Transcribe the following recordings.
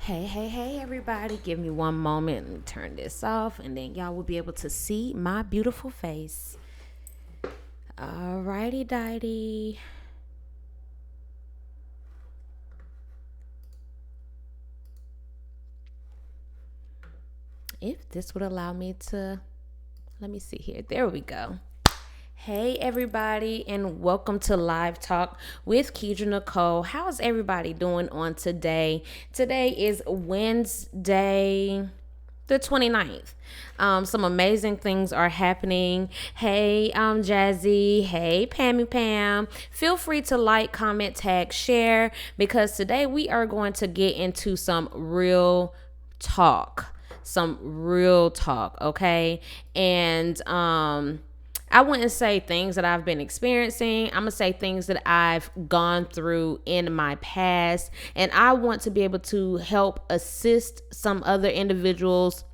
Hey, everybody. Give me one moment and turn this off, and then y'all will be able to see my beautiful face. Alrighty, dighty. If this would allow me to, let me see here. There we go. Hey, everybody, and welcome to Live Talk with Kedra Nicole. How's everybody doing on today? Today is Wednesday, the 29th. Some amazing things are happening. Hey, Jazzy. Hey, Pammy Pam. Feel free to like, comment, tag, share, because today we are going to get into some real talk. Okay? And I wouldn't say things that I've been experiencing. I'm going to say things that I've gone through in my past. And I want to be able to help assist some other individuals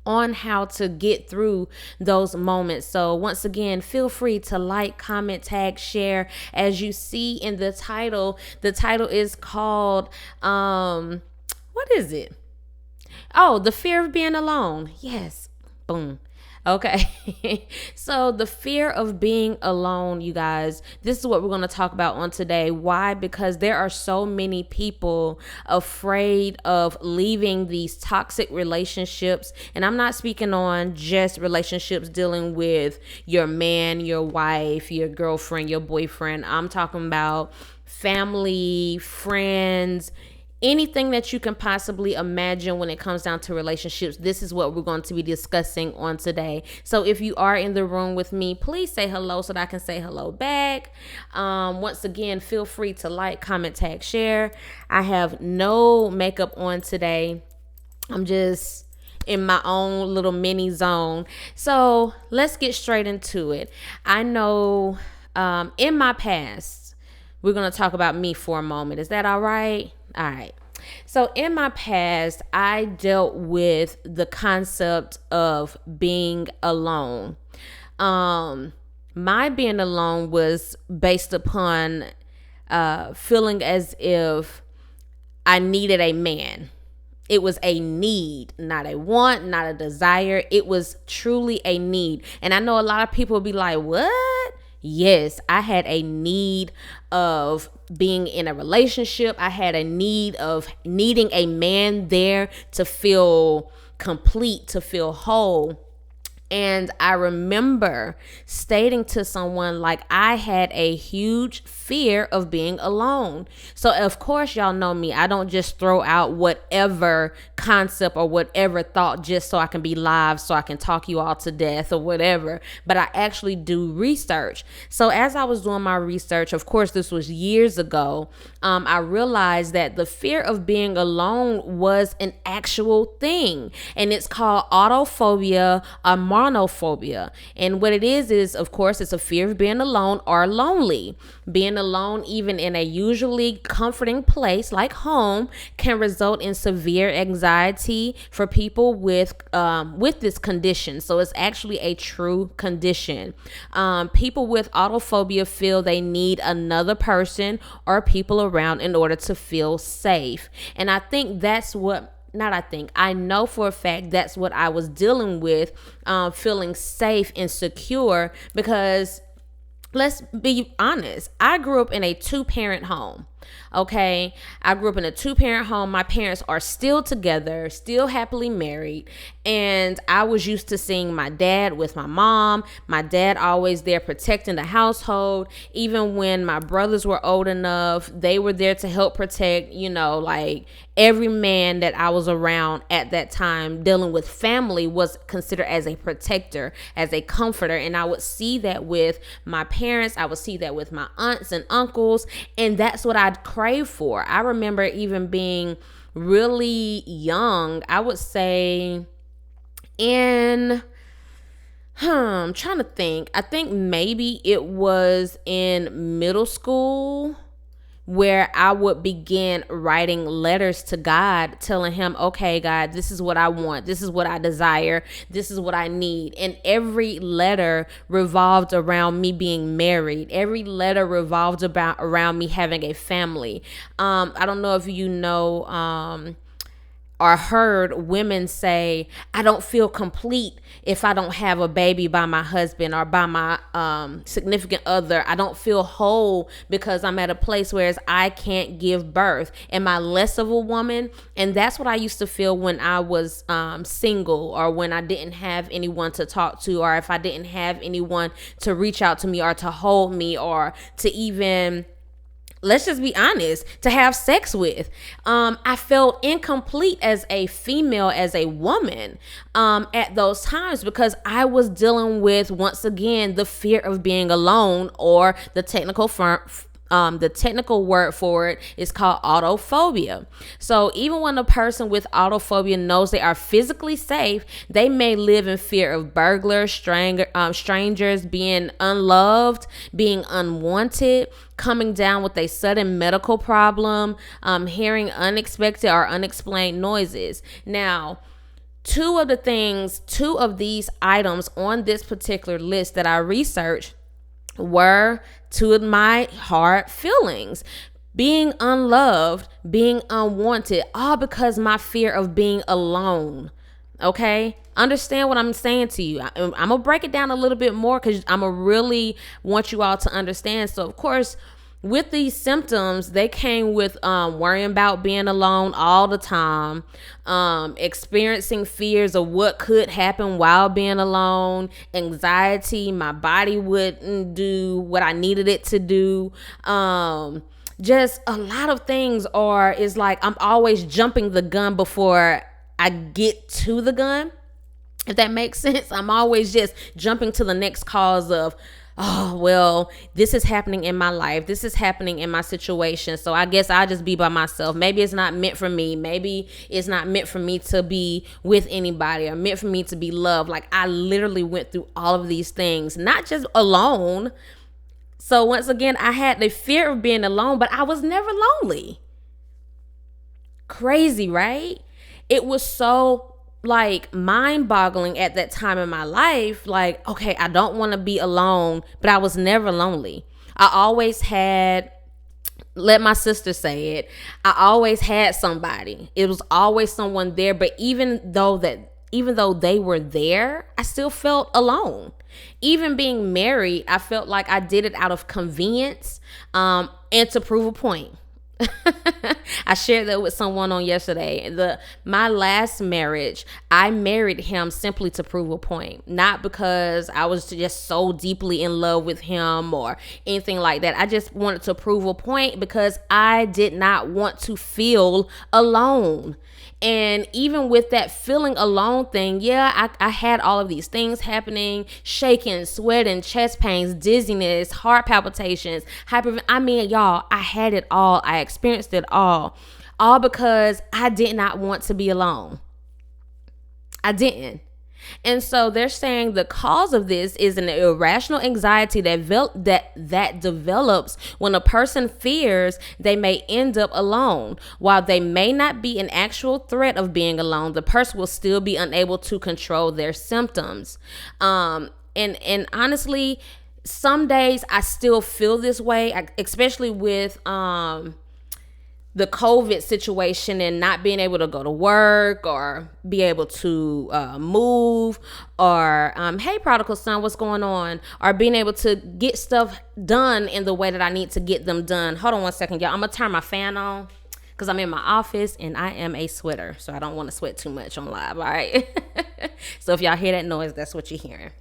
on how to get through those moments. So once again, feel free to like, comment, tag, share. As you see in the title is called, what is it? Oh, the fear of being alone. Yes. Boom. Okay. So the fear of being alone, you guys, this is what we're going to talk about on today. Why? Because there are so many people afraid of leaving these toxic relationships. And I'm not speaking on just relationships dealing with your man, your wife, your girlfriend, your boyfriend. I'm talking about family, friends, anything that you can possibly imagine when it comes down to relationships. This is what we're going to be discussing on today. So if you are in the room with me, please say hello so that I can say hello back. Once again, feel free to like, comment, tag, share. I have no makeup on today. I'm just in my own little mini zone. So let's get straight into it. I know in my past, we're going to talk about me for a moment. Is that all right? All right. So in my past, I dealt with the concept of being alone. My being alone was based upon feeling as if I needed a man. It was a need, not a want, not a desire. It was truly a need. And I know a lot of people will be like, what? Yes, I had a need of being in a relationship. I had a need of needing a man there to feel complete, to feel whole. And I remember stating to someone like I had a huge fear of being alone. So of course, y'all know me. I don't just throw out whatever concept or whatever thought just so I can be live, so I can talk you all to death or whatever. But I actually do research. So as I was doing my research, of course, this was years ago, I realized that the fear of being alone was an actual thing. And it's called autophobia or monophobia. And what it is of course, it's a fear of being alone or lonely. Being alone, even in a usually comforting place like home, can result in severe anxiety for people with this condition. So it's actually a true condition. People with autophobia feel they need another person or people around in order to feel safe. And I think that's what I know for a fact that's what I was dealing with, feeling safe and secure, because let's be honest, I grew up in a 2-parent home. Okay, I grew up in a 2-parent home. My parents are still together, still happily married. And I was used to seeing my dad with my mom, my dad always there protecting the household. Even when my brothers were old enough, they were there to help protect, like every man that I was around at that time dealing with family was considered as a protector, as a comforter. And I would see that with my parents. I would see that with my aunts and uncles. And that's what I'd crave for. I remember even being really young. I would say I'm trying to think. I think maybe it was in middle school where I would begin writing letters to God, telling him, okay, God, this is what I want. This is what I desire. This is what I need. And every letter revolved around me being married. Every letter revolved around me having a family. I don't know if you know or heard women say, I don't feel complete if I don't have a baby by my husband or by my significant other. I don't feel whole because I'm at a place where I can't give birth. Am I less of a woman? And that's what I used to feel when I was single, or when I didn't have anyone to talk to, or if I didn't have anyone to reach out to me or to hold me, or to even, let's just be honest, to have sex with. I felt incomplete as a female, as a woman, at those times, because I was dealing with, once again, the fear of being alone, or the technical word for it is called autophobia. So even when a person with autophobia knows they are physically safe, they may live in fear of burglars, strangers, being unloved, being unwanted, coming down with a sudden medical problem, hearing unexpected or unexplained noises. Now, two of these items on this particular list that I researched were two of my hard feelings: being unloved, being unwanted, all because my fear of being alone. Okay, understand what I'm saying to you. I'm gonna break it down a little bit more, because I'm gonna really want you all to understand. So of course, with these symptoms, they came with worrying about being alone all the time, experiencing fears of what could happen while being alone, anxiety, my body wouldn't do what I needed it to do, just a lot of things. Or it's like I'm always jumping the gun before I get to the gun, if that makes sense. I'm always just jumping to the next cause of, oh, well, this is happening in my life. This is happening in my situation. So I guess I'll just be by myself. Maybe it's not meant for me. Maybe it's not meant for me to be with anybody, or meant for me to be loved. Like, I literally went through all of these things, not just alone. So once again, I had the fear of being alone, but I was never lonely. Crazy, right? It was so mind-boggling at that time in my life. Like, okay, I don't want to be alone, but I was never lonely. I always had, let my sister say it, I always had somebody. It was always someone there. But even though they were there, I still felt alone. Even being married, I felt like I did it out of convenience, and to prove a point. I shared that with someone on yesterday. My last marriage, I married him simply to prove a point, not because I was just so deeply in love with him or anything like that. I just wanted to prove a point because I did not want to feel alone. And even with that feeling alone thing, yeah, I had all of these things happening: shaking, sweating, chest pains, dizziness, heart palpitations, y'all, I had it all. I experienced it all because I did not want to be alone. I didn't. And so they're saying the cause of this is an irrational anxiety that develops when a person fears they may end up alone. While they may not be an actual threat of being alone, the person will still be unable to control their symptoms. And honestly, some days I still feel this way, especially with the COVID situation and not being able to go to work or be able to move, or hey, prodigal son, what's going on? Or being able to get stuff done in the way that I need to get them done. Hold on one second, y'all. I'm gonna turn my fan on because I'm in my office and I am a sweater, so I don't want to sweat too much on live. All right. So if y'all hear that noise, that's what you're hearing.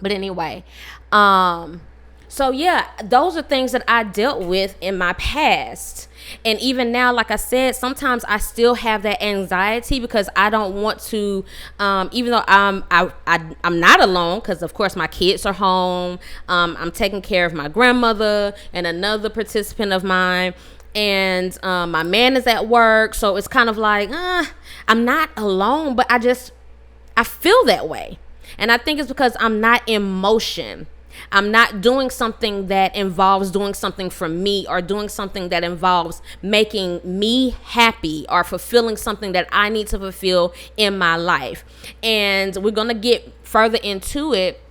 But anyway, so yeah, those are things that I dealt with in my past. And even now, like I said, sometimes I still have that anxiety because I don't want to, even though I'm not alone, because of course my kids are home. I'm taking care of my grandmother and another participant of mine. And my man is at work. So it's kind of like, I'm not alone, but I feel that way. And I think it's because I'm not in motion. I'm not doing something that involves doing something for me, or doing something that involves making me happy or fulfilling something that I need to fulfill in my life. And we're going to get further into it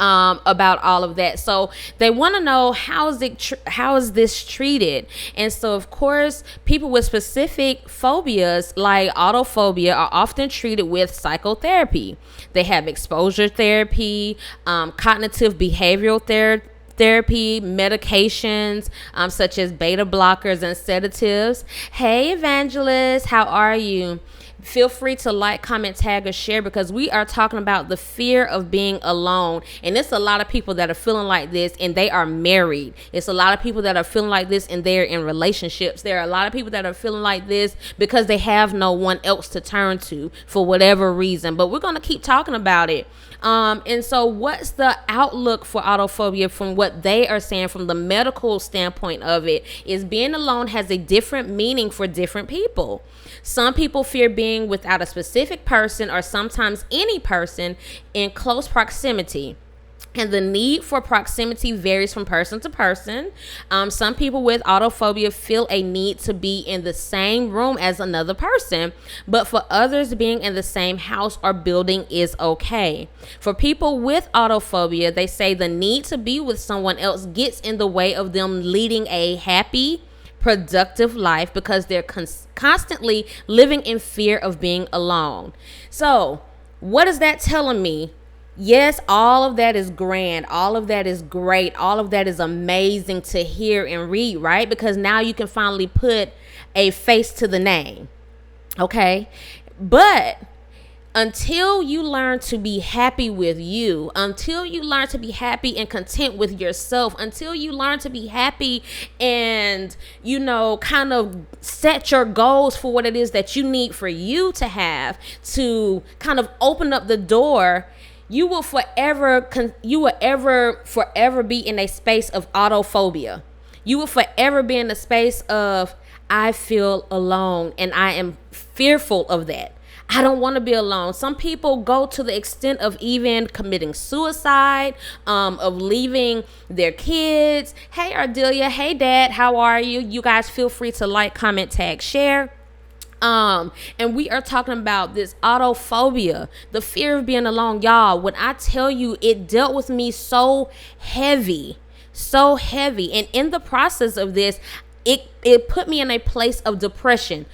about all of that. So they want to know how is this treated. And so of course people with specific phobias like autophobia are often treated with psychotherapy. They have exposure therapy, cognitive behavioral therapy, medications such as beta blockers and sedatives. Hey Evangelist, how are you? Feel free to like, comment, tag, or share, because we are talking about the fear of being alone. And it's a lot of people that are feeling like this and they are married. It's a lot of people that are feeling like this and they're in relationships. There are a lot of people that are feeling like this because they have no one else to turn to for whatever reason. But we're going to keep talking about it. And so what's the outlook for autophobia from what they are saying from the medical standpoint of it is being alone has a different meaning for different people. Some people fear being without a specific person or sometimes any person in close proximity. And the need for proximity varies from person to person. Some people with autophobia feel a need to be in the same room as another person, but for others, being in the same house or building is okay. For people with autophobia, they say the need to be with someone else gets in the way of them leading a happy, productive life because they're constantly living in fear of being alone. So, what is that telling me? Yes, all of that is grand. All of that is great. All of that is amazing to hear and read, right? Because now you can finally put a face to the name. Okay? But until you learn to be happy with you, until you learn to be happy and content with yourself, until you learn to be happy and, kind of set your goals for what it is that you need for you to have to kind of open up the door, you will forever be in a space of autophobia. You will forever be in a space of, I feel alone and I am fearful of that. I don't want to be alone. Some people go to the extent of even committing suicide, of leaving their kids. Hey, Ardelia. Hey, Dad. How are you? You guys feel free to like, comment, tag, share. And we are talking about this autophobia, the fear of being alone. Y'all, when I tell you it dealt with me so heavy. And in the process of this, it put me in a place of depression.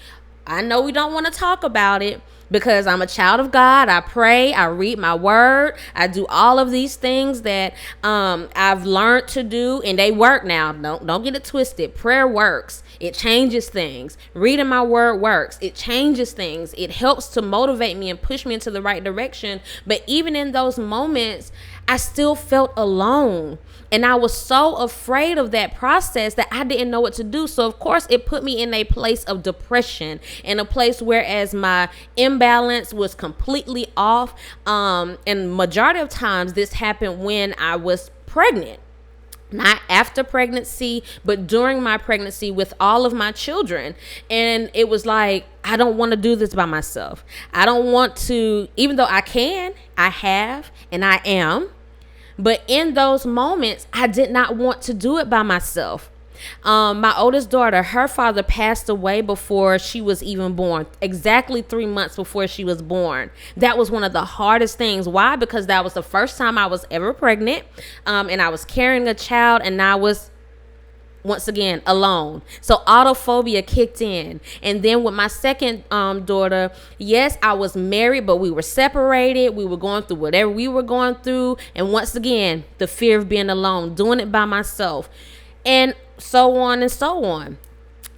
I know we don't want to talk about it because I'm a child of God. I pray, I read my word, I do all of these things that I've learned to do, and they work now. Don't get it twisted. Prayer works. It changes things. Reading my word works. It changes things. It helps to motivate me and push me into the right direction. But even in those moments, I still felt alone. And I was so afraid of that process that I didn't know what to do. So, of course, it put me in a place of depression, in a place whereas my imbalance was completely off. And majority of times this happened when I was pregnant. Not after pregnancy, but during my pregnancy with all of my children. And it was like, I don't want to do this by myself. I don't want to, even though I can, I have, and I am. But in those moments, I did not want to do it by myself. My oldest daughter, her father passed away before she was even born, exactly 3 months before she was born. That was one of the hardest things. Why? Because that was the first time I was ever pregnant, and I was carrying a child, and I was, once again, alone. So autophobia kicked in. And then with my second daughter, yes, I was married, but we were separated. We were going through whatever we were going through. And once again, the fear of being alone, doing it by myself, and so on and so on.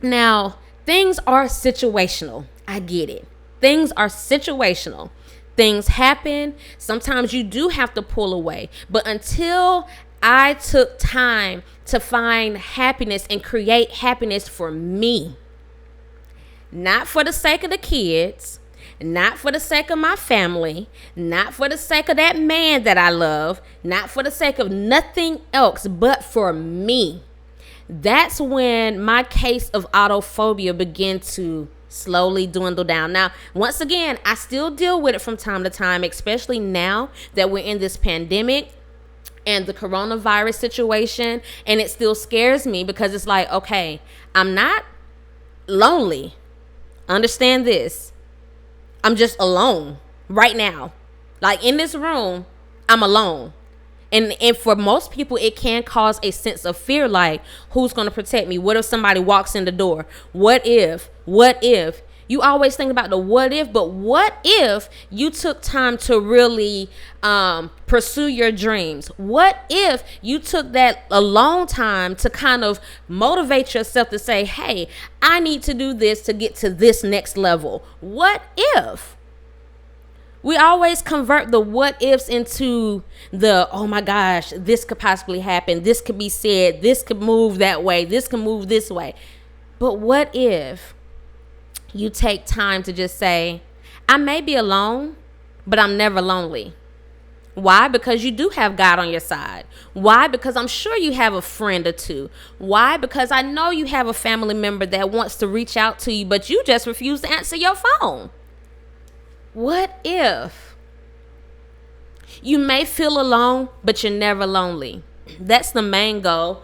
Now, things are situational. I get it. Things are situational. Things happen. Sometimes you do have to pull away. But until I took time to find happiness and create happiness for me, not for the sake of the kids, not for the sake of my family, not for the sake of that man that I love, not for the sake of nothing else, but for me. That's when my case of autophobia began to slowly dwindle down. Now, once again, I still deal with it from time to time, especially now that we're in this pandemic and the coronavirus situation, and it still scares me because it's like, okay, I'm not lonely. Understand this. I'm just alone right now. Like in this room, I'm alone. And for most people, it can cause a sense of fear, like, who's going to protect me? What if somebody walks in the door? What if? You always think about the what if, but what if you took time to really pursue your dreams? What if you took that alone time to kind of motivate yourself to say, hey, I need to do this to get to this next level? What if? We always convert the what ifs into the, oh my gosh, this could possibly happen. This could be said. This could move that way. This could move this way. But what if you take time to just say, I may be alone, but I'm never lonely. Why? Because you do have God on your side. Why? Because I'm sure you have a friend or two. Why? Because I know you have a family member that wants to reach out to you, but you just refuse to answer your phone. What if? You may feel alone, but you're never lonely. That's the main goal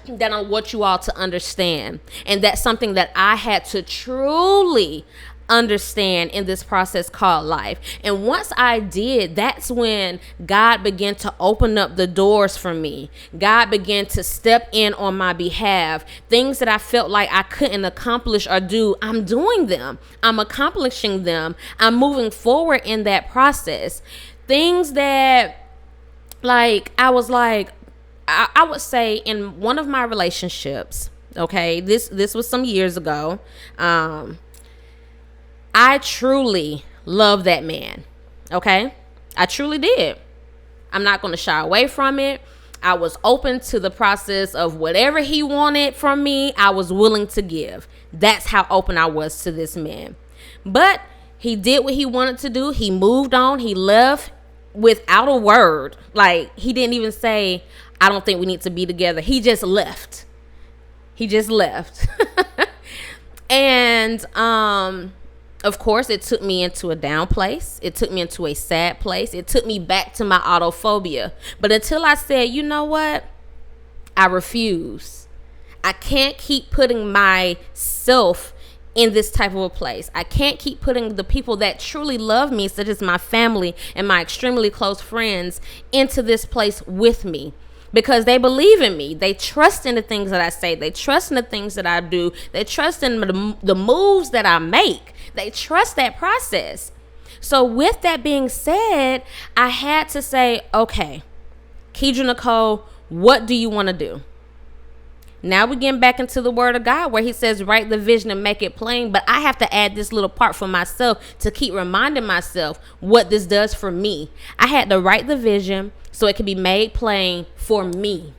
that I want you all to understand. And that's something that I had to truly understand in this process called life. And once I did, that's when God began to open up the doors for me. God began to step in on my behalf. Things that I felt like I couldn't accomplish or do, I'm doing them. I'm accomplishing them. I'm moving forward in that process. Things that, like, I was like, I would say in one of my relationships, okay, this was some years ago, I truly love that man, okay? I truly did. I'm not going to shy away from it. I was open to the process of whatever he wanted from me, I was willing to give. That's how open I was to this man. But he did what he wanted to do. He moved on. He left without a word. Like, he didn't even say, I don't think we need to be together. He just left. And, of course, it took me into a down place. It took me into a sad place. It took me back to my autophobia. But until I said, you know what? I refuse. I can't keep putting myself in this type of a place. I can't keep putting the people that truly love me, such as my family and my extremely close friends, into this place with me. Because they believe in me. They trust in the things that I say. They trust in the things that I do. They trust in the moves that I make. They trust that process. So with that being said, I had to say, okay, Kedra Nicole, what do you want to do? Now we're getting back into the word of God where he says, write the vision and make it plain. But I have to add this little part for myself to keep reminding myself what this does for me. I had to write the vision so it can be made plain for me.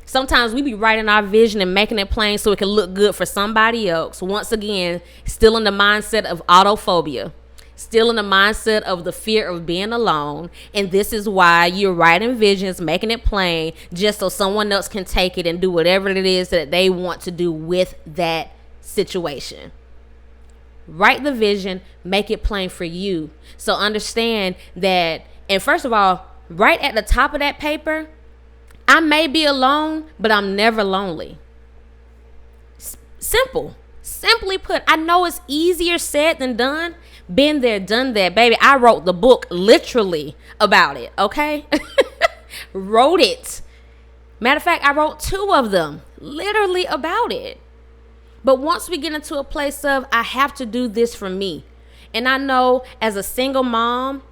Sometimes we be writing our vision and making it plain so it can look good for somebody else. Once again, still in the mindset of autophobia. Still in the mindset of the fear of being alone. And this is why you're writing visions, making it plain, just so someone else can take it and do whatever it is that they want to do with that situation. Write the vision, make it plain for you. So understand that, and first of all, right at the top of that paper, I may be alone, but I'm never lonely. Simple. Simply put, I know it's easier said than done. Been there, done that, baby. I wrote the book literally about it, okay? Wrote it. Matter of fact, I wrote 2 of them literally about it. But once we get into a place of, I have to do this for me. And I know as a single mom,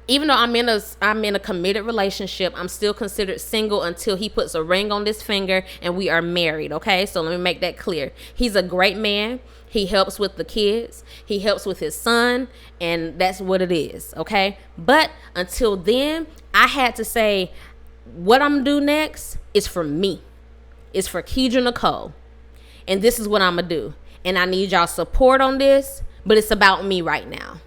even though I'm in a committed relationship, I'm still considered single until he puts a ring on this finger and we are married, okay? So let me make that clear. He's a great man. He helps with the kids. He helps with his son, and that's what it is, okay? But until then, I had to say, what I'm going to do next is for me. It's for Kedra Nicole. And this is what I'm going to do. And I need y'all support on this, but it's about me right now.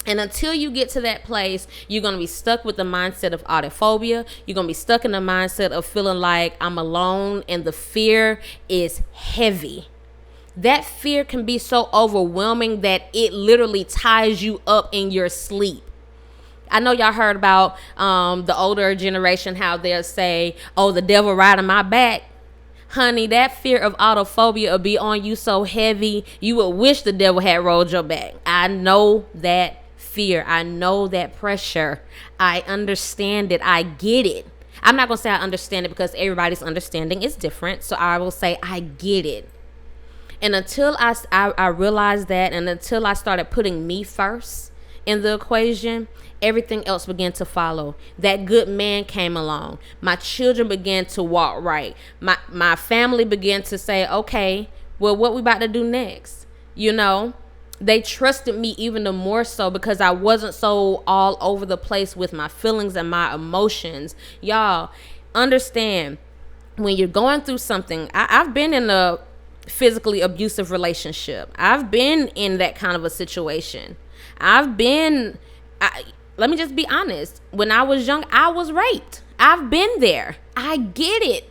And until you get to that place, you're going to be stuck with the mindset of autophobia. You're going to be stuck in the mindset of feeling like I'm alone, and the fear is heavy. That fear can be so overwhelming that it literally ties you up in your sleep. I know y'all heard about the older generation, how they'll say, oh, the devil riding my back. Honey, that fear of autophobia will be on you so heavy, you would wish the devil had rolled your back. I know that fear. I know that pressure. I understand it. I get it. I'm not going to say I understand it because everybody's understanding is different. So I will say I get it. And until I realized that, and until I started putting me first in the equation, everything else began to follow. That good man came along. My children began to walk right. My family began to say, okay, well, what we about to do next? You know, they trusted me even the more so because I wasn't so all over the place with my feelings and my emotions. Y'all, understand, when you're going through something, I've been in a physically abusive relationship. I've been in that kind of a situation. Let me just be honest. When I was young, I was raped. I've been there. I get it.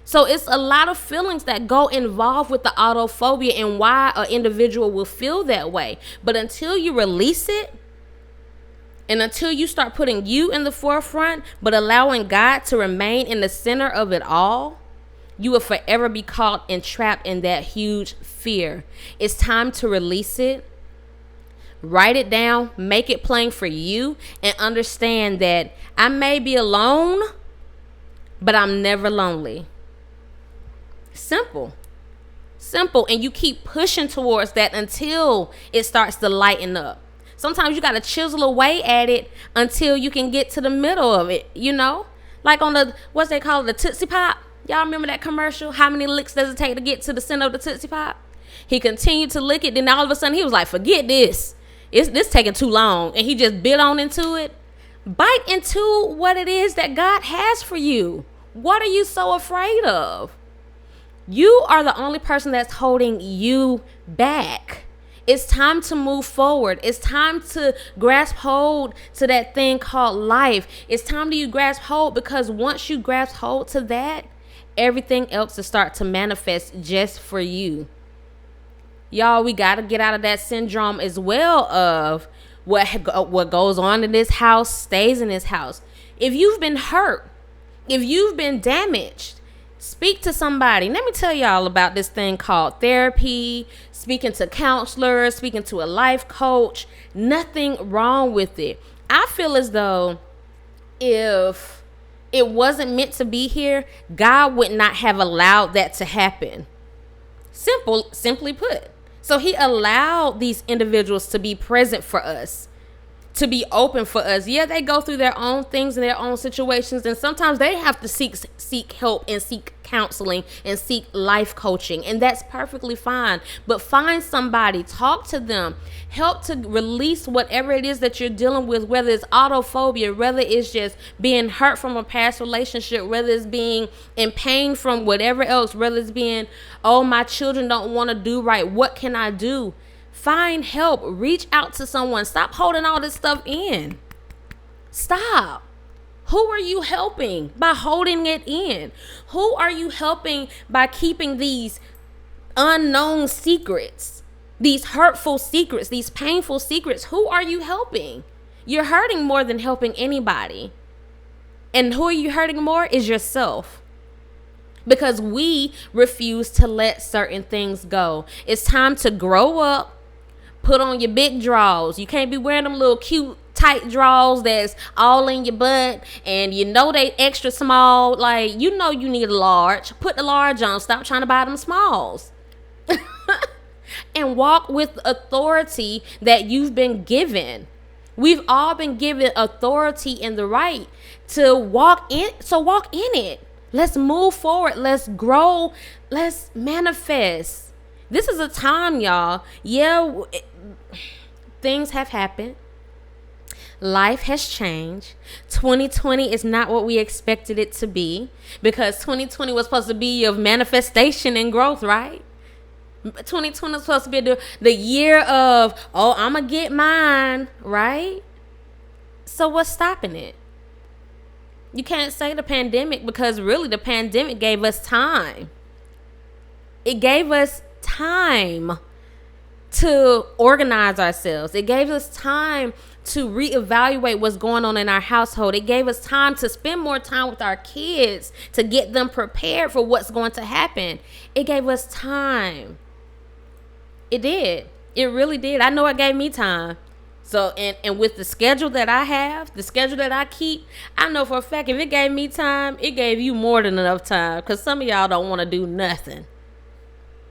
So it's a lot of feelings that go involved with the autophobia and why an individual will feel that way. But until you release it, and until you start putting you in the forefront, but allowing God to remain in the center of it all, you will forever be caught and trapped in that huge fear. It's time to release it. Write it down, make it plain for you, and understand that I may be alone, but I'm never lonely. Simple. And you keep pushing towards that until it starts to lighten up. Sometimes you got to chisel away at it until you can get to the middle of it, you know? Like on what's they call it, the Tootsie Pop. Y'all remember that commercial? How many licks does it take to get to the center of the Tootsie Pop? He continued to lick it. Then all of a sudden he was like, forget this. This taking too long. And he just bit on into it. Bite into what it is that God has for you. What are you so afraid of? You are the only person that's holding you back. It's time to move forward. It's time to grasp hold to that thing called life. It's time to grasp hold, because once you grasp hold to that, everything else will start to manifest just for you. Y'all, we got to get out of that syndrome as well of what goes on in this house stays in this house. If you've been hurt, if you've been damaged, speak to somebody. Let me tell y'all about this thing called therapy, speaking to counselors, speaking to a life coach. Nothing wrong with it. I feel as though if it wasn't meant to be here, God would not have allowed that to happen. Simply put. So he allowed these individuals to be present for us, to be open for us. Yeah, they go through their own things and their own situations, and sometimes they have to seek help and seek counseling and seek life coaching, and that's perfectly fine. But find somebody, talk to them, help to release whatever it is that you're dealing with, whether it's autophobia, whether it's just being hurt from a past relationship, whether it's being in pain from whatever else, whether it's being, oh, my children don't want to do right, what can I do? Find help. Reach out to someone. Stop holding all this stuff in. Stop. Who are you helping by holding it in? Who are you helping by keeping these unknown secrets, these hurtful secrets, these painful secrets? Who are you helping? You're hurting more than helping anybody. And who are you hurting more is yourself. Because we refuse to let certain things go. It's time to grow up. Put on your big drawers. You can't be wearing them little cute tight drawers that's all in your butt and you know they extra small. Like, you know you need a large. Put the large on. Stop trying to buy them smalls. And walk with authority that you've been given. We've all been given authority and the right to walk in. So walk in it. Let's move forward. Let's grow. Let's manifest. This is a time, y'all. Yeah, things have happened. Life has changed. 2020 is not what we expected it to be, because 2020 was supposed to be your manifestation and growth, right? 2020 was supposed to be the year of, oh, I'm going to get mine, right? So what's stopping it? You can't say the pandemic, because really the pandemic gave us time. It gave us time to organize ourselves. It gave us time to reevaluate what's going on in our household. It gave us time to spend more time with our kids, to get them prepared for what's going to happen. It gave us time. It did. It really did. I know it gave me time. So, and with the schedule that I have, the schedule that I keep, I know for a fact if it gave me time, it gave you more than enough time. Because some of y'all don't want to do nothing.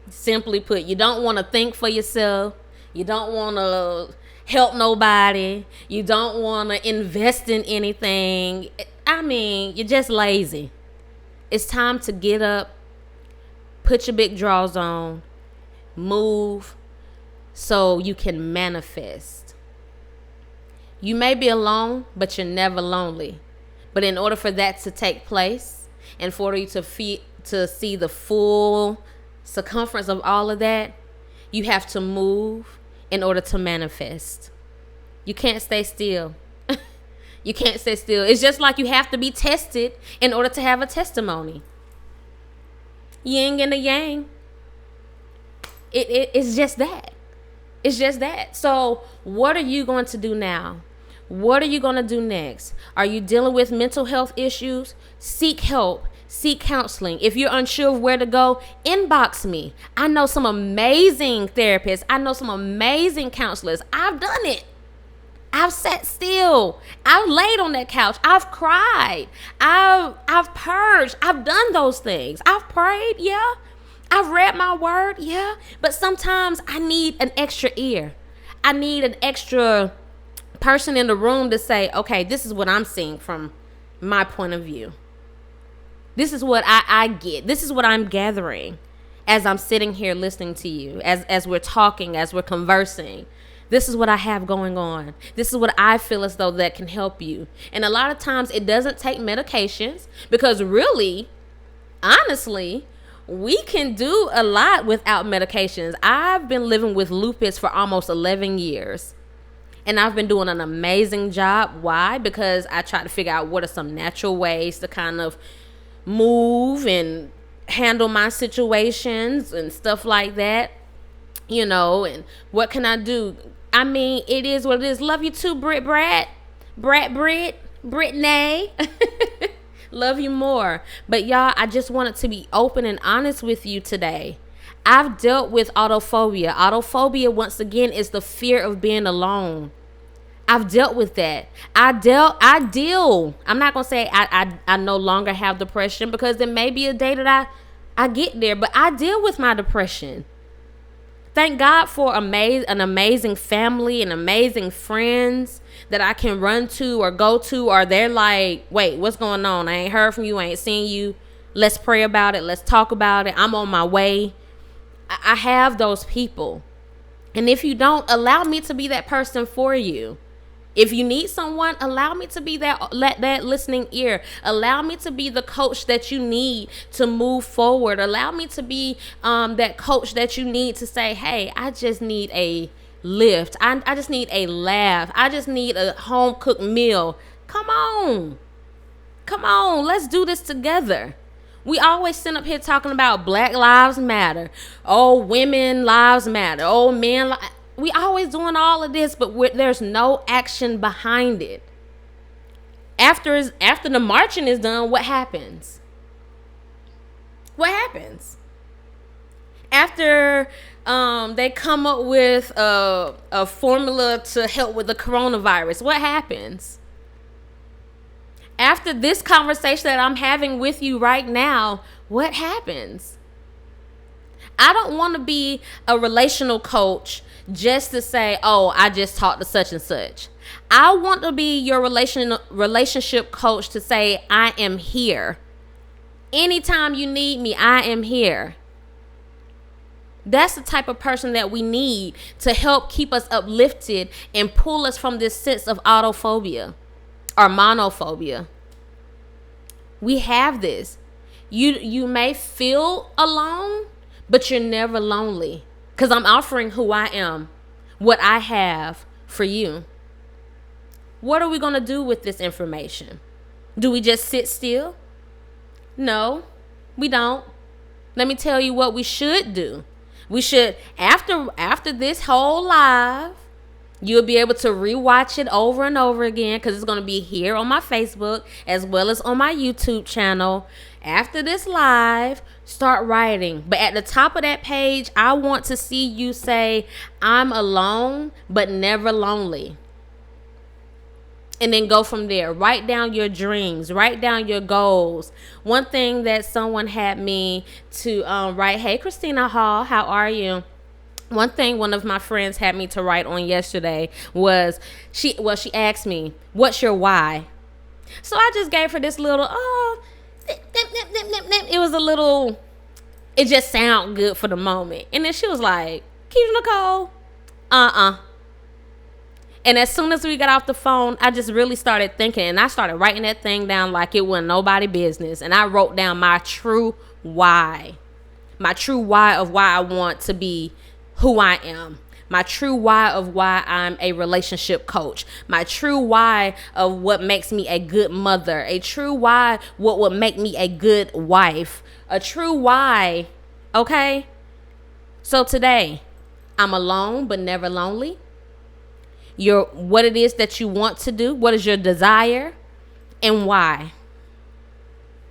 Simply put, you don't want to think for yourself. You don't want to help nobody. You don't want to invest in anything. I mean, you're just lazy. It's time to get up, put your big drawers on, move so you can manifest. You may be alone, but you're never lonely. But in order for that to take place, and for you to see the full circumference of all of that, you have to move in order to manifest. You can't stay still. You can't stay still. It's just like you have to be tested in order to have a testimony. Yin and the yang. It's just that. It's just that. So what are you going to do now? What are you going to do next? Are you dealing with mental health issues? Seek help. Seek counseling. If you're unsure of where to go, inbox me. I know some amazing therapists. I know some amazing counselors. I've done it. I've sat still. I've laid on that couch. I've cried. I've purged. I've done those things. I've prayed, yeah. I've read my word, yeah. But sometimes I need an extra ear. I need an extra person in the room to say, okay, this is what I'm seeing from my point of view. This is what I get. This is what I'm gathering as I'm sitting here listening to you, as we're talking, as we're conversing. This is what I have going on. This is what I feel as though that can help you. And a lot of times it doesn't take medications, because really, honestly, we can do a lot without medications. I've been living with lupus for almost 11 years. And I've been doing an amazing job. Why? Because I try to figure out what are some natural ways to kind of move and handle my situations and stuff like that. You know, and what can I do? I mean, it is what it is. Love you too, Brittany. Love you more. But y'all, I just wanted to be open and honest with you today. I've dealt with autophobia. Autophobia, once again, is the fear of being alone. I've dealt with that. I deal. I'm not going to say I no longer have depression, because there may be a day that I get there, but I deal with my depression. Thank God for an amazing family and amazing friends that I can run to or go to, or they're like, wait, what's going on? I ain't heard from you. I ain't seen you. Let's pray about it. Let's talk about it. I'm on my way. I have those people. And if you don't, allow me to be that person for you. If you need someone, allow me to be that listening ear. Allow me to be the coach that you need to move forward. Allow me to be that coach that you need to say, hey, I just need a lift. I just need a laugh. I just need a home cooked meal. Come on. Let's do this together. We always sit up here talking about Black Lives Matter. Oh, women lives matter. Oh, men we always doing all of this, but there's no action behind it. After the marching is done, what happens? What happens? After they come up with a formula to help with the coronavirus, what happens? After this conversation that I'm having with you right now, what happens? I don't want to be a relational coach just to say, oh, I just talked to such and such. I want to be your relationship coach to say, I am here. Anytime you need me, I am here. That's the type of person that we need to help keep us uplifted and pull us from this sense of autophobia or monophobia. We have this. You may feel alone, but you're never lonely, because I'm offering who I am, what I have for you. What are we going to do with this information? Do we just sit still? No, we don't. Let me tell you what we should do. We should, after this whole live, you'll be able to rewatch it over and over again, because it's going to be here on my Facebook as well as on my YouTube channel. After this live, start writing. But at the top of that page, I want to see you say, I'm alone, but never lonely. And then go from there. Write down your dreams. Write down your goals. One thing that someone had me to write, hey, Christina Hall, how are you? One thing one of my friends had me to write on yesterday was, she asked me, what's your why? So I just gave her this little, it was a little, it just sounded good for the moment. And then she was like, Kedra Nicole, And as soon as we got off the phone, I just really started thinking, and I started writing that thing down like it wasn't nobody business. And I wrote down my true why of why I want to be who I am. My true why of why I'm a relationship coach. My true why of what makes me a good mother. A true why what would make me a good wife. A true why, okay? So today, I'm alone but never lonely. What it is that you want to do. What is your desire and why?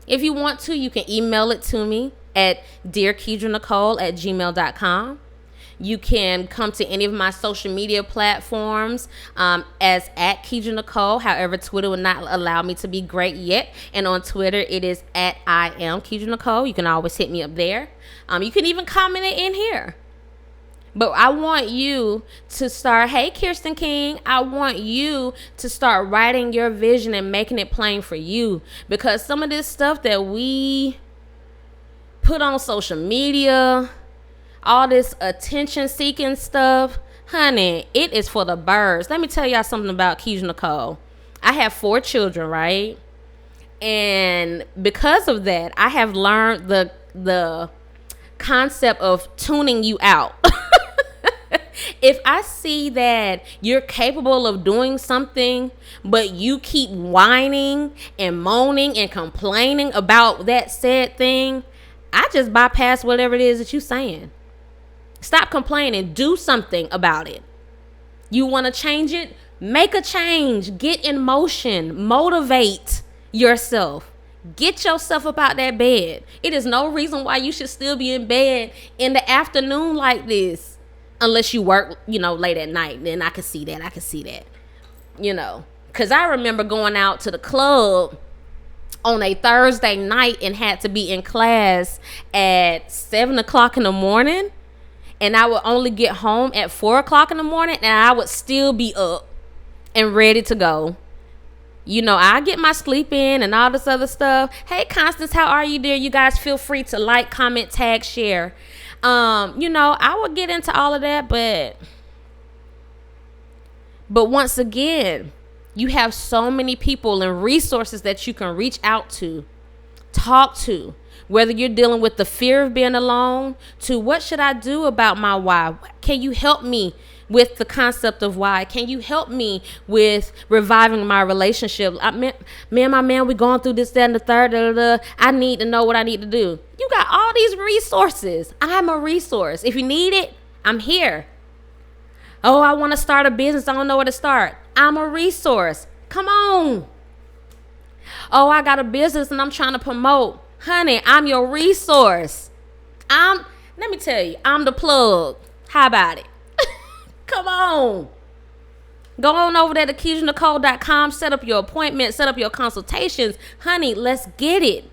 If you want to, you can email it to me at dearkedranicole@gmail.com. You can come to any of my social media platforms as at Kedra Nicole. However, Twitter will not allow me to be great yet. And on Twitter, it is at I am Kedra Nicole. You can always hit me up there. You can even comment it in here. But I want you to start, hey, Kirsten King, I want you to start writing your vision and making it plain for you. Because some of this stuff that we put on social media, all this attention-seeking stuff, honey, it is for the birds. Let me tell y'all something about Kedra Nicole. I have 4 children, right? And because of that, I have learned the concept of tuning you out. If I see that you're capable of doing something, but you keep whining and moaning and complaining about that said thing, I just bypass whatever it is that you're saying. Stop complaining. Do something about it. You want to change it? Make a change. Get in motion. Motivate yourself. Get yourself up out that bed. It is no reason why you should still be in bed in the afternoon like this. Unless you work, late at night. Then I can see that. Because I remember going out to the club on a Thursday night and had to be in class at 7 o'clock in the morning. And I would only get home at 4 o'clock in the morning. And I would still be up and ready to go. I get my sleep in and all this other stuff. Hey, Constance, how are you, dear? You guys feel free to like, comment, tag, share. I would get into all of that, but once again, you have so many people and resources that you can reach out to, talk to, whether you're dealing with the fear of being alone to what should I do about my why? Can you help me with the concept of why? Can you help me with reviving my relationship? Me and my man, we going through this, that, and the third. I need to know what I need to do. You got all these resources. I'm a resource. If you need it, I'm here. Oh, I want to start a business. I don't know where to start. I'm a resource. Come on. Oh, I got a business and I'm trying to promote. Honey, I'm your resource. Let me tell you, I'm the plug. How about it? Come on. Go on over there to KedraNicole.com. Set up your appointment. Set up your consultations. Honey, let's get it.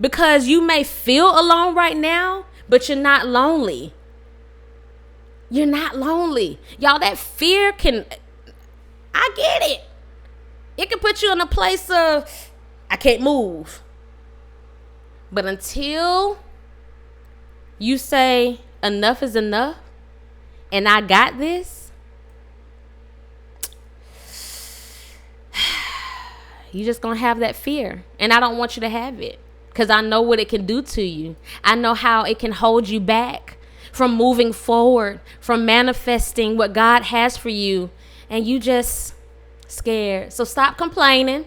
Because you may feel alone right now, but you're not lonely. You're not lonely. Y'all, that fear I get it. It can put you in a place of, I can't move. But until you say enough is enough, and I got this, you're just going to have that fear. And I don't want you to have it because I know what it can do to you. I know how it can hold you back from moving forward, from manifesting what God has for you. And you just scared. So stop complaining.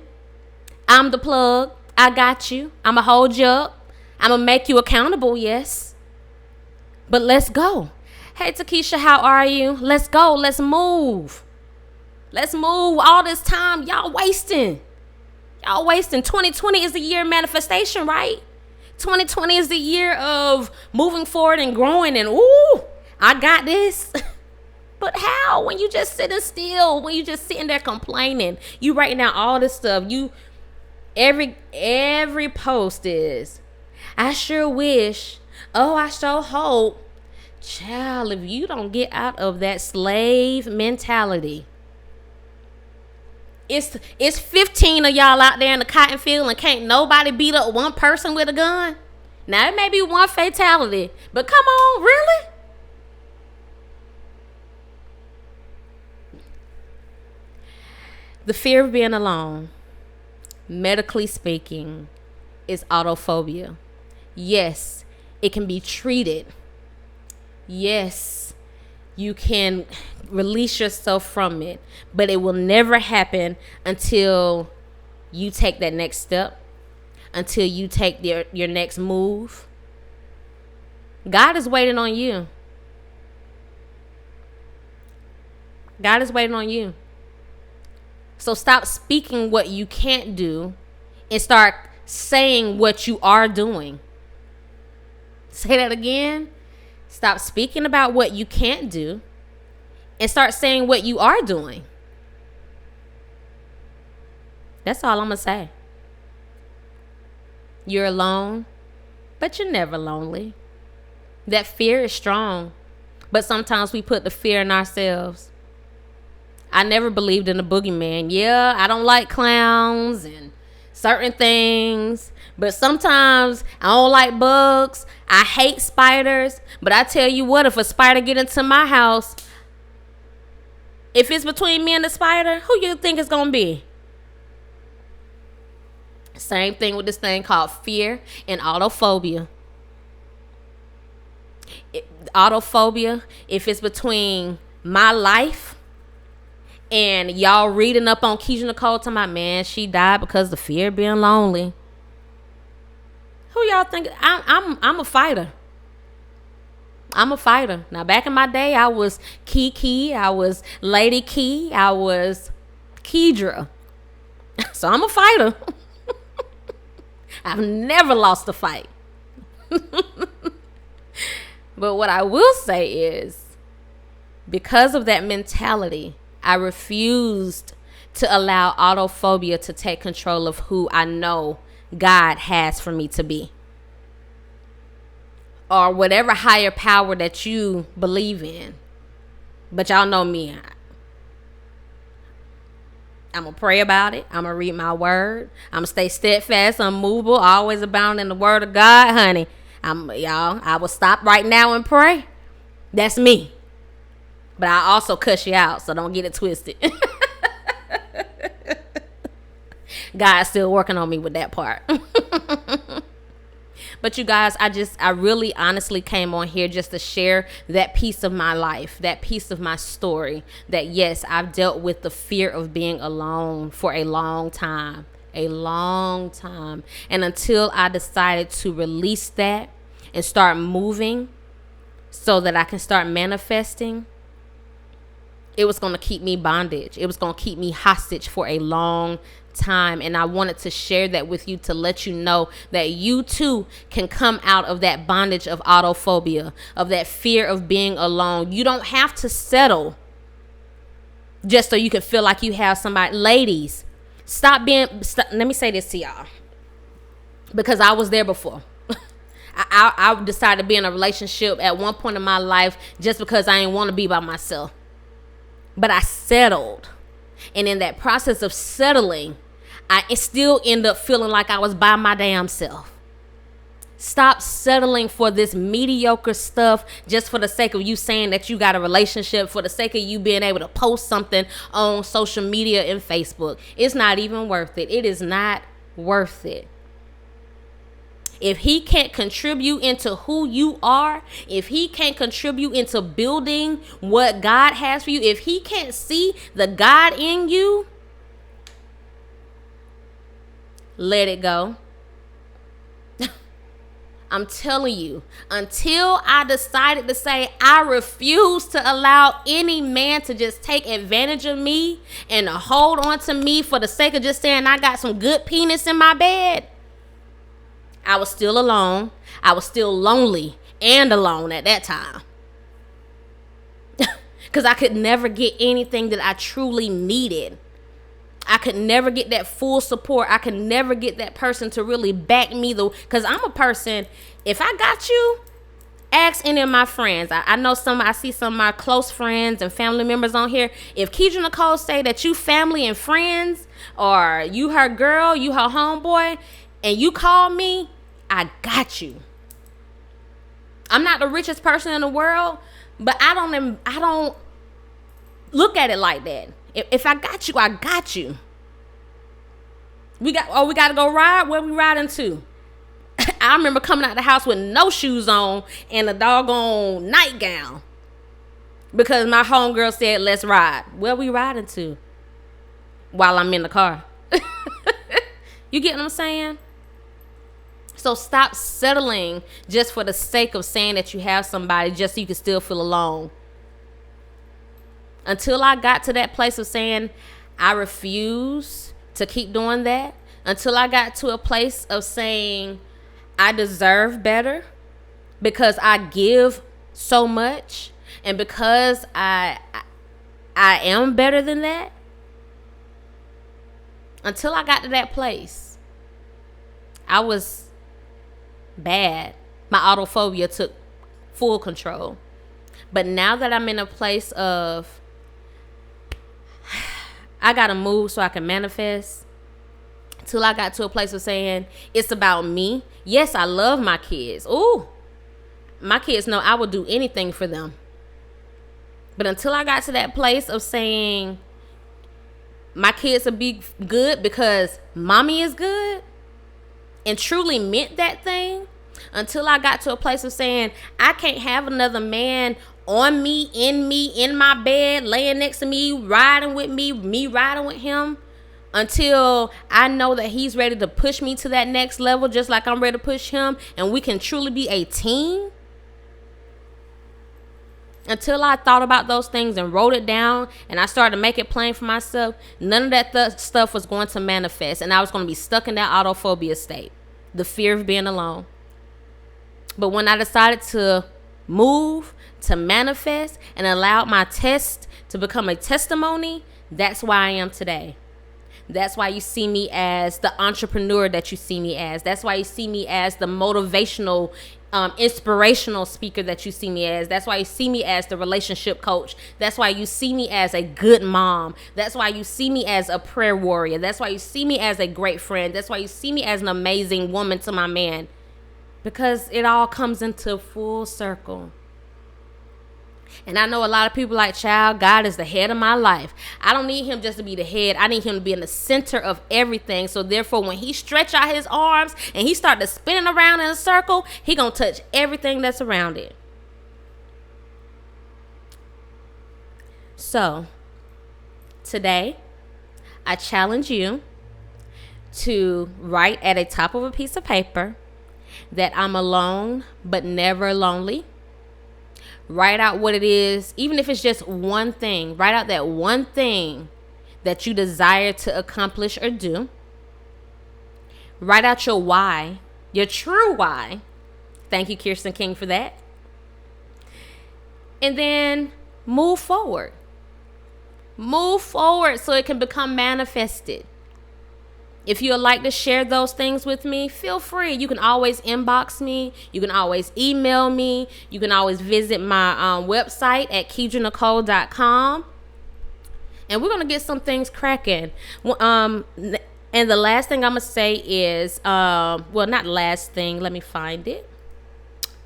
I'm the plug. I got you. I'm going to hold you up. I'm going to make you accountable, yes. But let's go. Hey, Takesha, how are you? Let's go. Let's move. Let's move. All this time, y'all wasting. 2020 is the year of manifestation, right? 2020 is the year of moving forward and growing and, ooh, I got this. But how? When you just sitting still, when you just sitting there complaining, you writing down all this stuff. Every post is, I sure wish, oh, I sure hope. Child, if you don't get out of that slave mentality, it's 15 of y'all out there in the cotton field and can't nobody beat up one person with a gun. Now, it may be one fatality, but come on, really? The fear of being alone, medically speaking, is autophobia. Yes, it can be treated. Yes, you can release yourself from it, but it will never happen until you take that next step, until you take your next move. God is waiting on you. God is waiting on you. So stop speaking what you can't do and start saying what you are doing. Say that again. Stop speaking about what you can't do and start saying what you are doing. That's all I'm going to say. You're alone, but you're never lonely. That fear is strong, but sometimes we put the fear in ourselves. I never believed in the boogeyman. Yeah, I don't like clowns and certain things, but sometimes I don't like bugs. I hate spiders, but I tell you what, if a spider get into my house, if it's between me and the spider, who you think it's going to be? Same thing with this thing called fear and autophobia. Autophobia, if it's between my life and y'all reading up on Kedra Nicole talking about, man, she died because of the fear of being lonely. Who y'all think? I'm a fighter. I'm a fighter. Now, back in my day, I was Kiki. I was Lady Key. I was Kedra. So I'm a fighter. I've never lost a fight. But what I will say is, because of that mentality, I refused to allow autophobia to take control of who I know God has for me to be. Or whatever higher power that you believe in. But y'all know me. I'm going to pray about it. I'm going to read my word. I'm going to stay steadfast, unmovable, always abound in the word of God, honey. I will stop right now and pray. That's me. But I also cuss you out, so don't get it twisted. God's still working on me with that part. But you guys, I really honestly came on here just to share that piece of my life, that piece of my story, that yes, I've dealt with the fear of being alone for a long time. And until I decided to release that and start moving so that I can start manifesting, it was going to keep me bondage. It was going to keep me hostage for a long time. And I wanted to share that with you to let you know that you too can come out of that bondage of autophobia, of that fear of being alone. You don't have to settle just so you can feel like you have somebody. Ladies, stop. Let me say this to y'all, because I was there before. I decided to be in a relationship at one point in my life just because I didn't want to be by myself. But I settled. And in that process of settling, I still end up feeling like I was by my damn self. Stop settling for this mediocre stuff just for the sake of you saying that you got a relationship, for the sake of you being able to post something on social media and Facebook. It's not even worth it. It is not worth it. If he can't contribute into who you are, if he can't contribute into building what God has for you, if he can't see the God in you, let it go. I'm telling you, until I decided to say I refuse to allow any man to just take advantage of me and to hold on to me for the sake of just saying I got some good penis in my bed, I was still alone. I was still lonely and alone at that time. Because I could never get anything that I truly needed. I could never get that full support. I could never get that person to really back me. Because I'm a person, if I got you, ask any of my friends. I know I see some of my close friends and family members on here. If Kedra Nicole say that you family and friends, or you her girl, you her homeboy, and you call me, I got you. I'm not the richest person in the world, but I don't look at it like that. If I got you, I got you. We got to go ride. Where we riding to? I remember coming out the house with no shoes on and a doggone nightgown because my homegirl said, let's ride. Where we riding to? While I'm in the car. You get what I'm saying? So stop settling just for the sake of saying that you have somebody just so you can still feel alone. Until I got to that place of saying I refuse to keep doing that, until I got to a place of saying I deserve better because I give so much and because I am better than that, until I got to that place, I was bad. My autophobia took full control. But now that I'm in a place of I gotta move so I can manifest, till I got to a place of saying it's about me. Yes, I love my kids. Ooh, my kids know I will do anything for them. But until I got to that place of saying my kids will be good because mommy is good and truly meant that thing, until I got to a place of saying I can't have another man on me, in my bed, laying next to me, riding with me riding with him, until I know that he's ready to push me to that next level just like I'm ready to push him and we can truly be a team. Until I thought about those things and wrote it down and I started to make it plain for myself, none of that stuff was going to manifest, and I was going to be stuck in that autophobia state, the fear of being alone. But when I decided to move, to manifest, and allowed my test to become a testimony, that's why I am today. That's why you see me as the entrepreneur that you see me as. That's why you see me as the motivational, inspirational speaker that you see me as. That's why you see me as the relationship coach. That's why you see me as a good mom. That's why you see me as a prayer warrior. That's why you see me as a great friend. That's why you see me as an amazing woman to my man. Because it all comes into full circle. And I know a lot of people like, child, God is the head of my life. I don't need him just to be the head. I need him to be in the center of everything. So therefore, when he stretch out his arms and he start to spin around in a circle, he gonna touch everything that's around it. So today, I challenge you to write at the top of a piece of paper that I'm alone but never lonely. Write out what it is, even if it's just one thing. Write out that one thing that you desire to accomplish or do. Write out your why, your true why. Thank you, Kirsten King, for that. And then move forward. Move forward so it can become manifested. If you would like to share those things with me, feel free. You can always inbox me. You can always email me. You can always visit my website at kedranicole.com. And we're going to get some things cracking. And the last thing I'm going to say is, well, not last thing. Let me find it.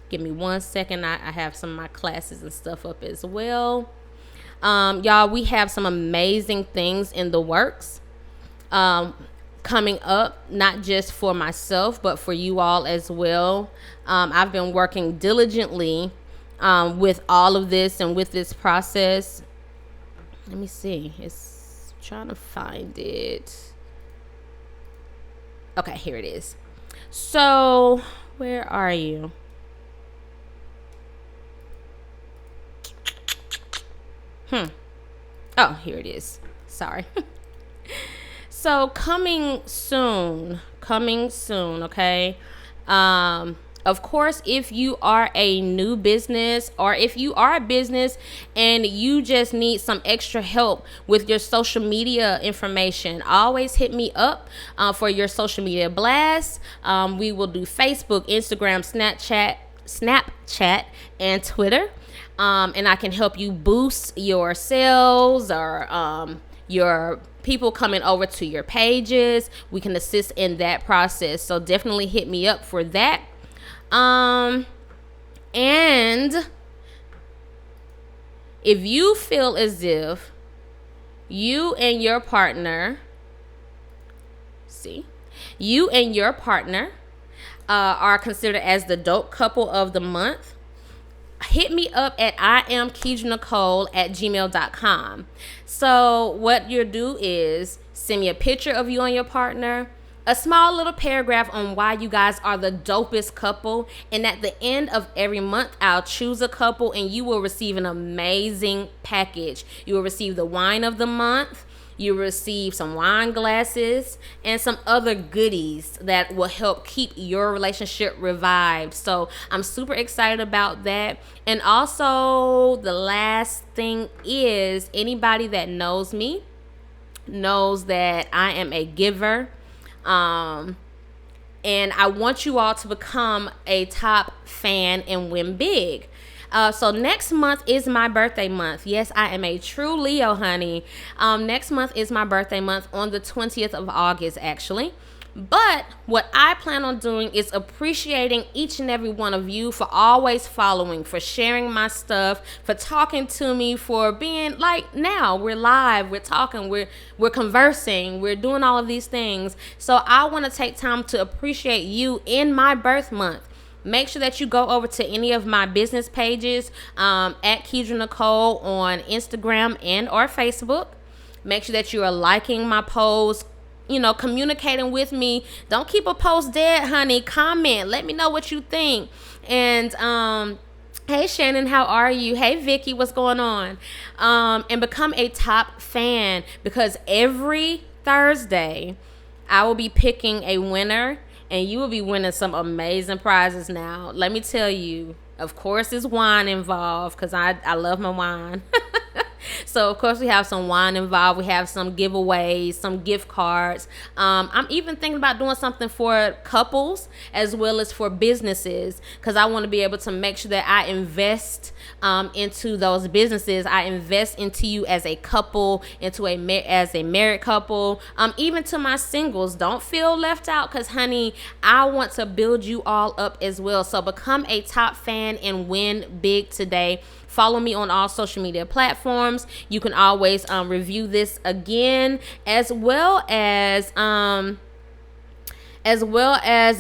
Give me 1 second. I have some of my classes and stuff up as well. Y'all, we have some amazing things in the works. Coming up, not just for myself, but for you all as well. I've been working diligently with all of this and with this process. Let me see. It's trying to find it. Okay, here it is. So, where are you? Oh, here it is. Sorry. So coming soon, okay? Of course, if you are a new business, or if you are a business and you just need some extra help with your social media information, always hit me up for your social media blasts. We will do Facebook, Instagram, Snapchat, and Twitter. And I can help you boost your sales, or your people coming over to your pages. We can assist in that process. So definitely hit me up for that. And if you feel as if you and your partner are considered as the dope couple of the month, hit me up at iamkedranicole@gmail.com. So what you'll do is send me a picture of you and your partner, a small little paragraph on why you guys are the dopest couple, and at the end of every month, I'll choose a couple and you will receive an amazing package. You will receive the wine of the month, you will receive some wine glasses, and some other goodies that will help keep your relationship revived. So I'm super excited about that. And also, the last thing is, anybody that knows me knows that I am a giver. And I want you all to become a top fan and win big. So next month is my birthday month. Yes, I am a true Leo, honey. Next month is my birthday month, on the 20th of August, actually. But what I plan on doing is appreciating each and every one of you for always following, for sharing my stuff, for talking to me, for being like, now we're live, we're talking, we're conversing, we're doing all of these things. So I want to take time to appreciate you in my birth month. Make sure that you go over to any of my business pages at Kedra Nicole on Instagram and or Facebook. Make sure that you are liking my posts, communicating with me. Don't keep a post dead, honey. Comment. Let me know what you think. And hey, Shannon, how are you? Hey, Vicky, what's going on? And become a top fan, because every Thursday I will be picking a winner, and you will be winning some amazing prizes. Now, let me tell you, of course, there's wine involved, because I love my wine. So, of course, we have some wine involved. We have some giveaways, some gift cards. I'm even thinking about doing something for couples as well as for businesses, because I want to be able to make sure that I invest into those businesses. I invest into you as a couple, as a married couple, even to my singles. Don't feel left out, because, honey, I want to build you all up as well. So become a top fan and win big today. Follow me on all social media platforms. You can always review this again, as well as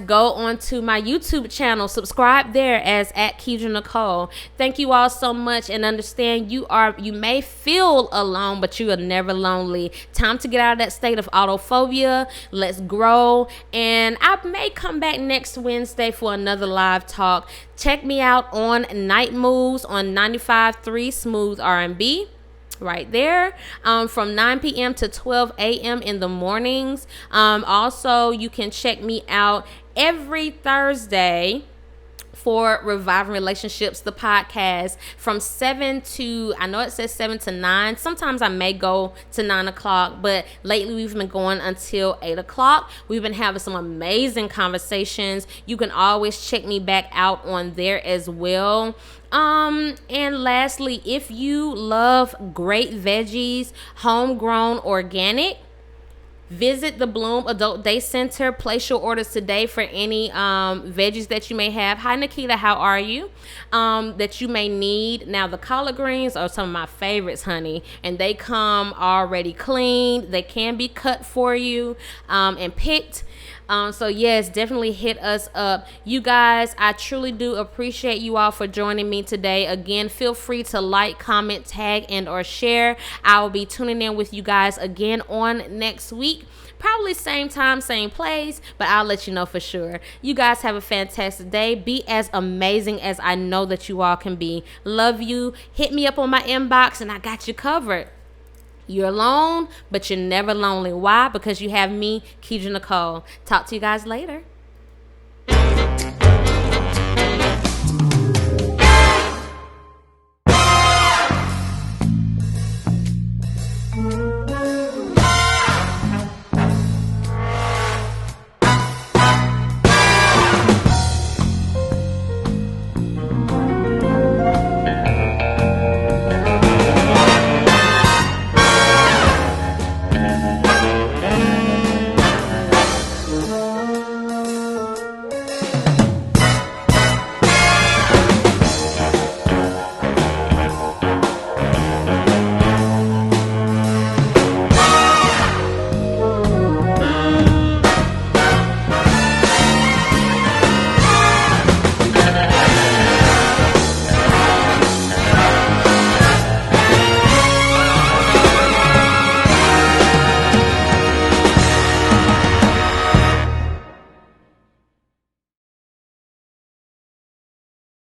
go onto my YouTube channel. Subscribe there as at Kedra Nicole. Thank you all so much, and understand you may feel alone, but you are never lonely. Time to get out of that state of autophobia. Let's grow. And I may come back next Wednesday for another live talk. Check me out on Night Moves on 95.3 Smooth R&B. Right there, from 9 p.m. to 12 a.m. in the mornings. Also, you can check me out every Thursday for Reviving Relationships, the podcast, from 7 to, I know it says 7 to 9. Sometimes I may go to 9 o'clock, but lately we've been going until 8 o'clock. We've been having some amazing conversations. You can always check me back out on there as well. And lastly, if you love great veggies, homegrown, organic, visit the Bloom Adult Day Center. Place your orders today for any veggies that you may have. Hi, Nikita, how are you? That you may need. Now, the collard greens are some of my favorites, honey, and they come already cleaned. They can be cut for you and picked. So yes, definitely hit us up. You guys, I truly do appreciate you all for joining me today. Again, feel free to like, comment, tag, and or share. I will be tuning in with you guys again on next week. Probably same time, same place, but I'll let you know for sure. You guys have a fantastic day. Be as amazing as I know that you all can be. Love you. Hit me up on my inbox and I got you covered. You're alone, but you're never lonely. Why? Because you have me, Kedra Nicole. Talk to you guys later.